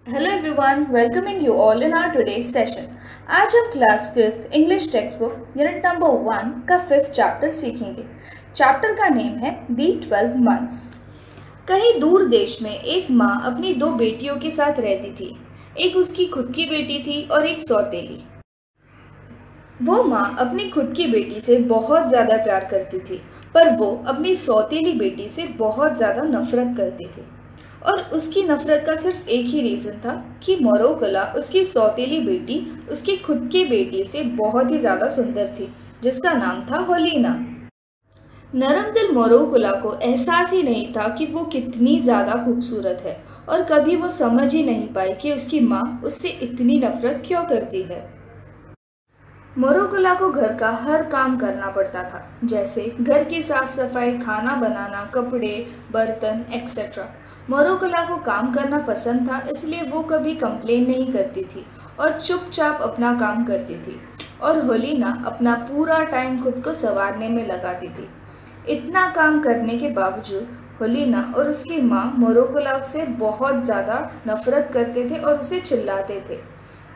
Hello everyone, welcoming you all in our today's session. आज हम class 5th English text book unit number 1 का 5th chapter सीखेंगे। Chapter का name है दी 12 months. कहीं दूर देश में एक माँ अपनी दो बेटियों के साथ रहती थी। एक उसकी खुद की बेटी थी और एक सौतेली। वो माँ अपनी खुद की बेटी से बहुत ज़्यादा प्यार करती थी, पर वो अपनी सौतेली बेटी से बहुत ज़्यादा नफरत करती थी। और उसकी नफरत का सिर्फ एक ही रीज़न था कि मोरोकला उसकी सौतेली बेटी उसकी खुद की बेटी से बहुत ही ज़्यादा सुंदर थी, जिसका नाम था होलीना। नरम दिल मोरोकुला को एहसास ही नहीं था कि वो कितनी ज़्यादा खूबसूरत है, और कभी वो समझ ही नहीं पाई कि उसकी माँ उससे इतनी नफरत क्यों करती है। मोरोकुला को घर का हर काम करना पड़ता था, जैसे घर की साफ सफाई, खाना बनाना, कपड़े, बर्तन एक्सेट्रा। मोरोकुला को काम करना पसंद था, इसलिए वो कभी कंप्लेन नहीं करती थी और चुपचाप अपना काम करती थी। और होलीना अपना पूरा टाइम खुद को संवारने में लगाती थी। इतना काम करने के बावजूद होलीना और उसकी माँ मोरोकुला से बहुत ज़्यादा नफरत करते थे और उसे चिल्लाते थे।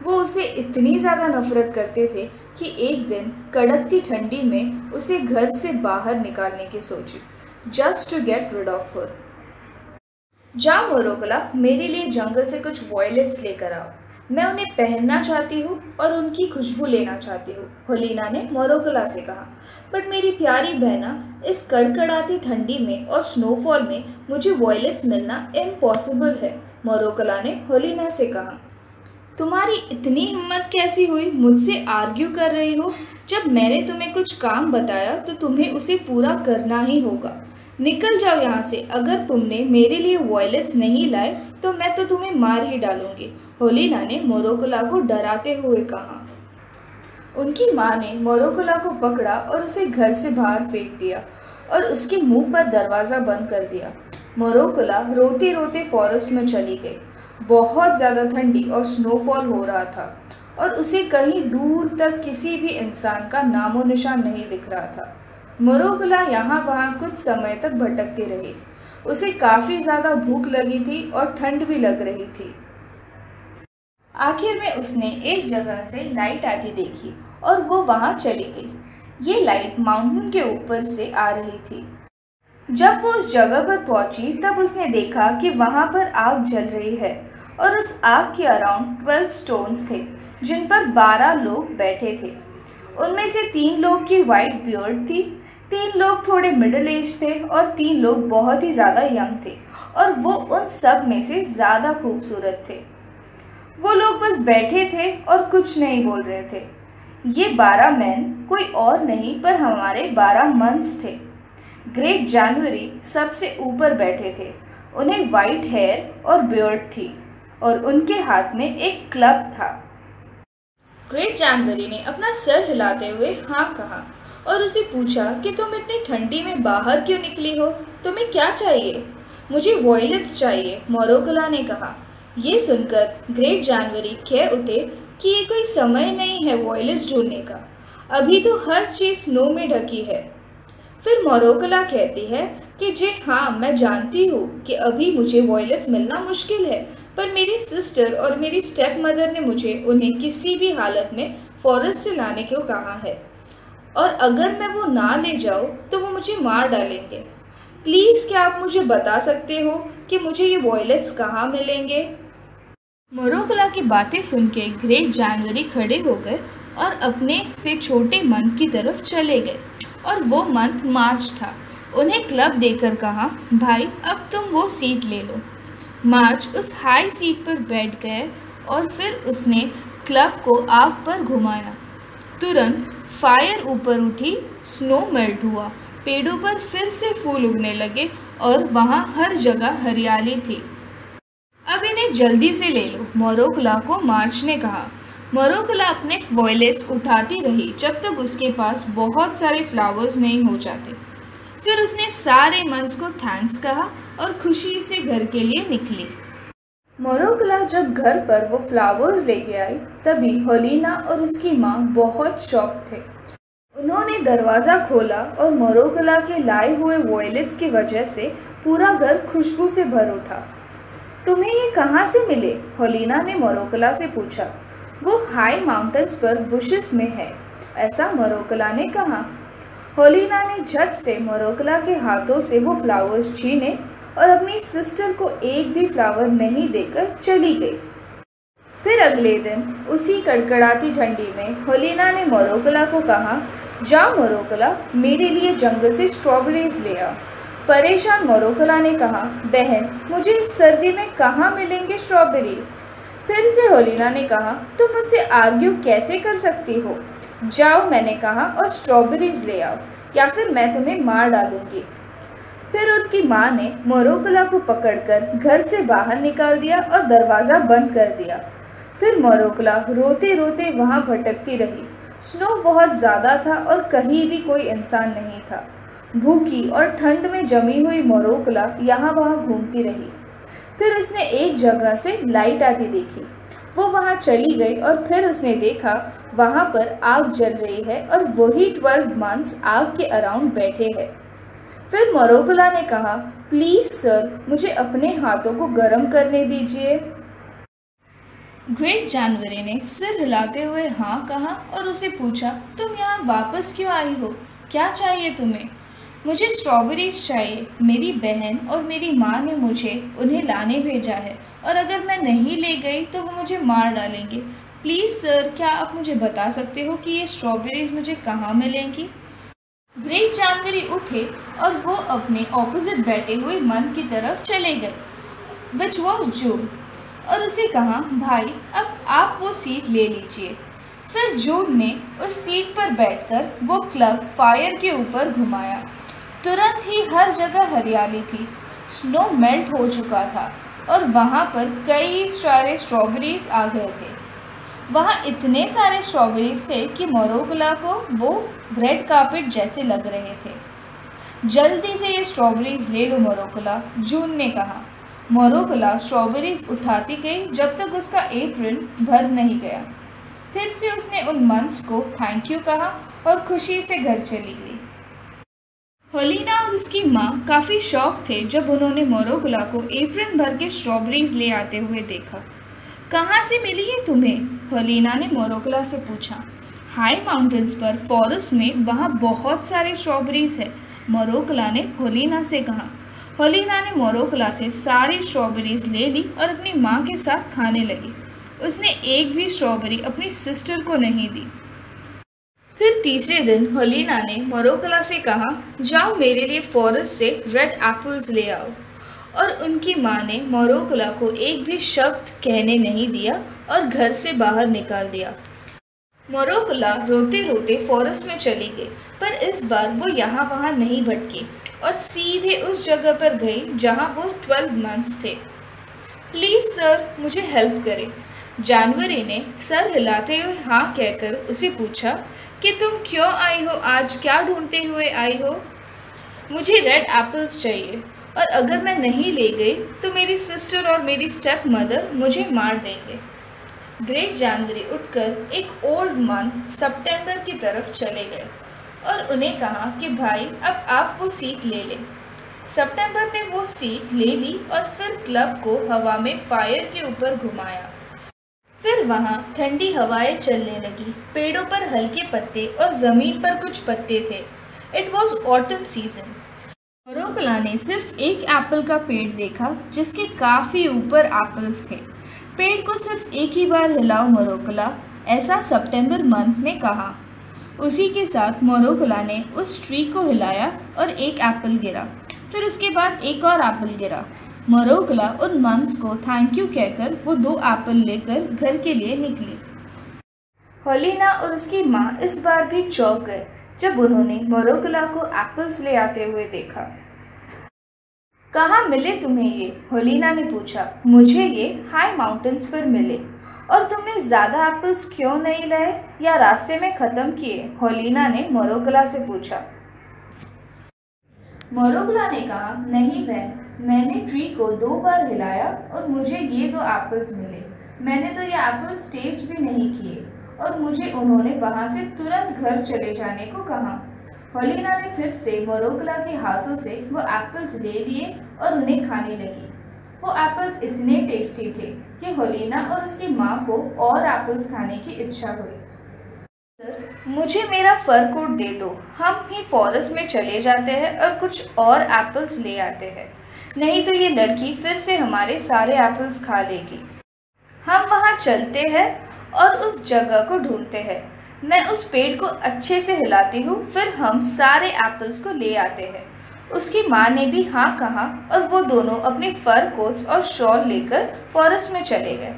वो उसे इतनी ज़्यादा नफरत करते थे कि एक दिन कड़कती ठंडी में उसे घर से बाहर निकालने की सोची, just to get rid of her. जा मोरोकुला, मेरे लिए जंगल से कुछ वॉयलेट्स लेकर आओ। मैं उन्हें पहनना चाहती हूँ और उनकी खुशबू लेना चाहती हूँ, होलीना ने मोरोकुला से कहा। बट मेरी प्यारी बहना, इस कड़कड़ाती ठंडी में और स्नोफॉल में मुझे वॉयलेट्स मिलना इम्पॉसिबल है, मोरोकुला ने होलीना से कहा। तुम्हारी इतनी हिम्मत कैसी हुई मुझसे आर्ग्यू कर रही हो? जब मैंने तुम्हें कुछ काम बताया तो तुम्हें उसे पूरा करना ही होगा। निकल जाओ यहाँ से। अगर तुमने मेरे लिए वॉयलेट्स नहीं लाए तो मैं तो तुम्हें मार ही डालूंगी, होलीना ने मोरोकुला को डराते हुए कहा। उनकी माँ ने मोरोकुला को पकड़ा और उसे घर से बाहर फेंक दिया और उसके मुंह पर दरवाज़ा बंद कर दिया। मोरोकुला रोते रोते फॉरेस्ट में चली गई। बहुत ज़्यादा ठंडी और स्नोफॉल हो रहा था और उसे कहीं दूर तक किसी भी इंसान का नामो निशान नहीं दिख रहा था। मोरोकुला यहाँ वहाँ कुछ समय तक भटकती रही। उसे काफ़ी ज़्यादा भूख लगी थी और ठंड भी लग रही थी। आखिर में उसने एक जगह से लाइट आती देखी और वो वहाँ चली गई। ये लाइट माउंटेन के ऊपर से आ रही थी। जब वो उस जगह पर पहुंची तब उसने देखा कि वहाँ पर आग जल रही है और उस आग के अराउंड 12 स्टोन्स थे, जिन पर 12 लोग बैठे थे। उनमें से 3 लोग की वाइट बियर्ड थी, 3 लोग थोड़े मिडिल एज थे और 3 लोग बहुत ही ज़्यादा यंग थे, और वो उन सब में से ज़्यादा खूबसूरत थे। वो लोग बस बैठे थे और कुछ नहीं बोल रहे थे। ये 12 मैन कोई और नहीं पर हमारे 12 मंथ्स थे। ग्रेट जनवरी सबसे ऊपर बैठे थे। उन्हें वाइट हेयर और बियर्ड थी और उनके हाथ में एक क्लब था। ग्रेट जनवरी ने अपना सर हिलाते हुए हाँ कहा और उसे पूछा कि तुम इतनी ठंडी में बाहर क्यों निकली हो? तुम्हें क्या चाहिए? मुझे वॉयलेट्स चाहिए, मोरोकुला ने कहा। ये सुनकर ग्रेट जनवरी कह उठे कि ये कोई समय नहीं है वॉयलेट्स ढूंढने का। अभी तो हर चीज़ स्नो में ढकी है। फिर मोरोकुला कहती है कि जी हाँ, मैं जानती हूँ कि अभी मुझे वॉयलेट्स मिलना मुश्किल है, पर मेरी सिस्टर और मेरी स्टेप मदर ने मुझे उन्हें किसी भी हालत में फॉरेस्ट से लाने को कहा है, और अगर मैं वो ना ले जाऊँ तो वो मुझे मार डालेंगे। प्लीज़ क्या आप मुझे बता सकते हो कि मुझे ये वॉयलेट्स कहाँ मिलेंगे? मोरोकुला की बातें सुन के ग्रेट जनवरी खड़े हो गए और अपने से छोटे मंथ की तरफ चले गए, और वो मंथ मार्च था। उन्हें क्लब देकर कहा, भाई अब तुम वो सीट ले लो। मार्च उस हाई सीट पर बैठ गए और फिर उसने क्लब को आग पर घुमाया। तुरंत फायर ऊपर उठी, स्नो मेल्ट हुआ, पेड़ों पर फिर से फूल उगने लगे और वहाँ हर जगह हरियाली थी। अब इन्हें जल्दी से ले लो, मोरोकुला को मार्च ने कहा। मोरोकुला अपने वॉयलेट्स उठाती रही जब तक उसके पास बहुत सारे फ्लावर्स नहीं हो जाते। फिर उसने सारे मंथ्स को थैंक्स कहा और खुशी से घर के लिए निकली। मोरोकुला जब घर पर वो फ्लावर्स लेके आई तभी होलीना और उसकी माँ बहुत शॉक थे। उन्होंने दरवाज़ा खोला और मोरोकुला के लाए हुए वॉयलेट्स की वजह से पूरा घर खुशबू से भर उठा। तुम्हें ये कहाँ से मिले? होलिना ने मोरोकला से पूछा। वो हाई माउंटेन्स पर बुशेस में है, ऐसा मोरोकला ने कहा। होलिना ने झट से मोरोकला के हाथों से वो फ्लावर्स छीने और अपनी सिस्टर को एक भी फ्लावर नहीं देकर चली गई। फिर अगले दिन उसी कड़कड़ाती ठंडी में होलिना ने मोरोकला को कहा, जाओ मोरोकला, मेरे लिए जंगल से स्ट्रॉबेरीज ले आओ। परेशान मोरोकला ने कहा, बहन, मुझे इस सर्दी में कहाँ मिलेंगे स्ट्रॉबेरीज? फिर से होलिना ने कहा, तुम मुझसे आर्ग्यू कैसे कर सकती हो? जाओ, मैंने कहा, और स्ट्रॉबेरीज ले आओ, या फिर मैं तुम्हें मार डालूंगी। फिर उनकी माँ ने मोरोकला को पकड़कर घर से बाहर निकाल दिया और दरवाज़ा बंद कर दिया। फिर मोरोकला रोते रोते वहाँ भटकती रही। स्नो बहुत ज़्यादा था और कहीं भी कोई इंसान नहीं था। भूखी और ठंड में जमी हुई मोरोकला यहाँ वहाँ घूमती रही। फिर उसने एक जगह से लाइट आती देखी। वो वहाँ चली गई और फिर उसने देखा वहाँ पर आग जल रही है और वही 12 मंथ्स आग के अराउंड बैठे हैं। फिर मोरोकला ने कहा, प्लीज़ सर, मुझे अपने हाथों को गर्म करने दीजिए। ग्रेट जानवरी ने सिर हिलाते हुए हाँ कहा और उसे पूछा, तुम यहाँ वापस क्यों आई हो? क्या चाहिए तुम्हें? मुझे स्ट्रॉबेरीज चाहिए। मेरी बहन और मेरी माँ ने मुझे उन्हें लाने भेजा है और अगर मैं नहीं ले गई तो वो मुझे मार डालेंगे। प्लीज़ सर, क्या आप मुझे बता सकते हो कि ये स्ट्रॉबेरीज मुझे कहाँ मिलेंगी? ग्रेट जानवरी उठे और वो अपने ऑपोजिट बैठे हुए मन की तरफ चले गए, विच वॉज जून, और उसे कहा, भाई, अब आप वो सीट ले लीजिए। फिर जून ने उस सीट पर बैठकर वो क्लब फायर के ऊपर घुमाया। तुरंत ही हर जगह हरियाली थी। स्नो मेल्ट हो चुका था और वहाँ पर कई सारे स्ट्रॉबेरीज आ गए थे। वहाँ इतने सारे स्ट्रॉबेरीज थे कि मोरोकला को वो रेड कार्पेट जैसे लग रहे थे। जल्दी से ये स्ट्रॉबेरीज ले लो मोरोकला, जून ने कहा। मोरोकला स्ट्रॉबेरीज उठाती गई जब तक उसका एप्रन भर नहीं गया। फिर से उसने उन मंथ्स को थैंक यू कहा और खुशी से घर चली गई। होलिना और उसकी माँ काफ़ी शॉक थे जब उन्होंने मोरोकला को एप्रन भर के स्ट्रॉबेरीज ले आते हुए देखा। कहाँ से मिली है तुम्हें? होलिना ने मोरोकला से पूछा। हाई माउंटेन्स पर फॉरेस्ट में वहाँ बहुत सारे स्ट्रॉबेरीज है, मोरोकला ने होलिना से कहा। होलिना ने मोरोकला से सारी स्ट्रॉबेरीज ले ली और अपनी माँ के साथ खाने लगी। उसने एक भी स्ट्रॉबेरी अपनी सिस्टर को नहीं दी। फिर तीसरे दिन होलिना ने मोरोकला से कहा, जाओ मेरे लिए फॉरेस्ट से रेड एप्पल्स ले आओ। और उनकी माँ ने मोरोकला को एक भी शब्द कहने नहीं दिया और घर से बाहर निकाल दिया। मोरोकला रोते रोते फॉरेस्ट में चली गई, पर इस बार वो यहाँ वहाँ नहीं भटकी और सीधे उस जगह पर गई जहाँ वो 12 मंथ्स थे। प्लीज़ सर, मुझे हेल्प करें। जानवरी ने सर हिलाते हुए हाँ कहकर उसे पूछा कि तुम क्यों आई हो? आज क्या ढूंढते हुए आई हो? मुझे रेड एप्पल्स चाहिए और अगर मैं नहीं ले गई तो मेरी सिस्टर और मेरी स्टेप मदर मुझे मार देंगे। ग्रेट जानवरी उठकर एक ओल्ड मंथ सितंबर की तरफ चले गए और उन्हें कहा कि भाई, अब आप वो सीट ले लें। सितंबर ने वो सीट ले ली और फिर क्लब को हवा में फायर के ऊपर घुमाया। फिर वहाँ ठंडी हवाएं चलने लगी। पेड़ों पर हल्के पत्ते और ज़मीन पर कुछ पत्ते थे। It was autumn season. मोरोकला ने सिर्फ एक एप्पल का पेड़ देखा जिसके काफ़ी ऊपर एप्पल्स थे। पेड़ को सिर्फ एक ही बार हिलाओ मोरोकला, ऐसा सितंबर मंथ ने कहा। उसी के साथ मोरोकला ने उस ट्री को हिलाया और एक एप्पल गिरा। फिर उसके बाद एक और एप्पल गिरा। मोरोकला उन मंथ्स को थैंक यू कहकर वो 2 एप्पल लेकर घर के लिए निकली। होलिना और उसकी माँ इस बार भी चौंक गए जब उन्होंने मोरोकला को एप्पल्स ले आते हुए देखा। कहाँ मिले तुम्हें ये? होलिना ने पूछा। मुझे ये हाई माउंटेन्स पर मिले। और तुमने ज़्यादा एप्पल्स क्यों नहीं लाए या रास्ते में ख़त्म किए? होलिना ने मोरोकला से पूछा। मोरोकला ने कहा, नहीं बहन, मैंने ट्री को 2 बार हिलाया और मुझे ये 2 एप्पल्स मिले। मैंने तो ये एप्पल्स टेस्ट भी नहीं किए और मुझे उन्होंने वहाँ से तुरंत घर चले जाने को कहा। होलिना ने फिर से मोरोकला के हाथों से वो एप्पल्स ले लिए और उन्हें खाने लगी। वो एप्पल्स इतने टेस्टी थे कि हेलेना और उसकी माँ को और एप्पल्स खाने की इच्छा हुई। मुझे मेरा फर कोट दे दो, हम ही फॉरेस्ट में चले जाते हैं और कुछ और एप्पल्स ले आते हैं, नहीं तो ये लड़की फिर से हमारे सारे एप्पल्स खा लेगी। हम वहाँ चलते हैं और उस जगह को ढूंढते हैं। मैं उस पेड़ को अच्छे से हिलाती हूँ, फिर हम सारे एप्पल्स को ले आते हैं। उसकी माँ ने भी हाँ कहा और वो दोनों अपने फर कोट्स और शॉल लेकर फॉरेस्ट में चले गए।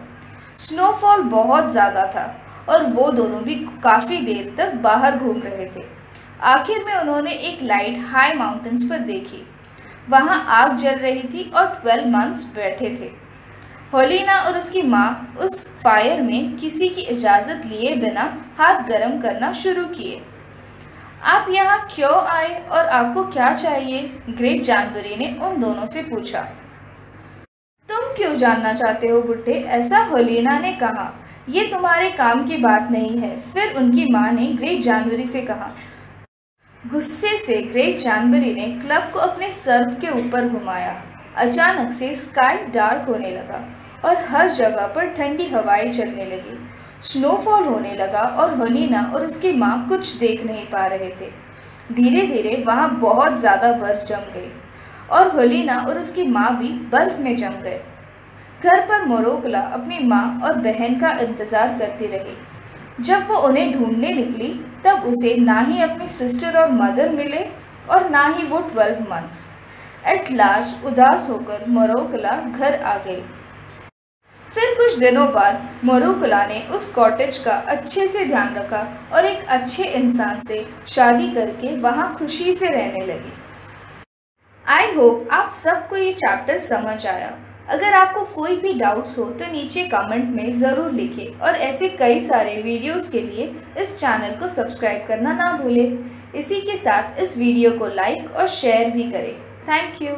स्नोफॉल बहुत ज़्यादा था और वो दोनों भी काफ़ी देर तक बाहर घूम रहे थे। आखिर में उन्होंने एक लाइट हाई माउंटेन्स पर देखी। वहाँ आग जल रही थी और 12 मंथ्स बैठे थे। हेलेना और उसकी माँ उस फायर में किसी की इजाज़त लिए बिना हाथ गर्म करना शुरू किए। आप यहाँ क्यों आए और आपको क्या चाहिए? ग्रेट जानबरी ने उन दोनों से पूछा। तुम क्यों जानना चाहते हो बुड्ढे? ऐसा हेलेना ने कहा। ये तुम्हारे काम की बात नहीं है। फिर उनकी माँ ने ग्रेट जानबरी से कहा। गुस्से से ग्रेट जानबरी ने क्लब को अपने सर के ऊपर घुमाया। अचानक से स्काई डार्क होने लगा और हर जगह पर ठंडी हवाएं चलने लगी। स्नोफॉल होने लगा और हेलेना और उसकी माँ कुछ देख नहीं पा रहे थे। धीरे धीरे वहाँ बहुत ज़्यादा बर्फ़ जम गई और हेलेना और उसकी माँ भी बर्फ़ में जम गए। घर पर मोरोकला अपनी माँ और बहन का इंतज़ार करती रही। जब वो उन्हें ढूंढने निकली तब उसे ना ही अपनी सिस्टर और मदर मिले और ना ही वो 12 मंथ्स। एट लास्ट उदास होकर मोरोकला घर आ गई। फिर कुछ दिनों बाद मोरोकला ने उस कॉटेज का अच्छे से ध्यान रखा और एक अच्छे इंसान से शादी करके वहाँ खुशी से रहने लगी। आई होप आप सबको ये चैप्टर समझ आया। अगर आपको कोई भी डाउट्स हो तो नीचे कमेंट में ज़रूर लिखें और ऐसे कई सारे वीडियोस के लिए इस चैनल को सब्सक्राइब करना ना भूलें। इसी के साथ इस वीडियो को लाइक और शेयर भी करें। Thank you.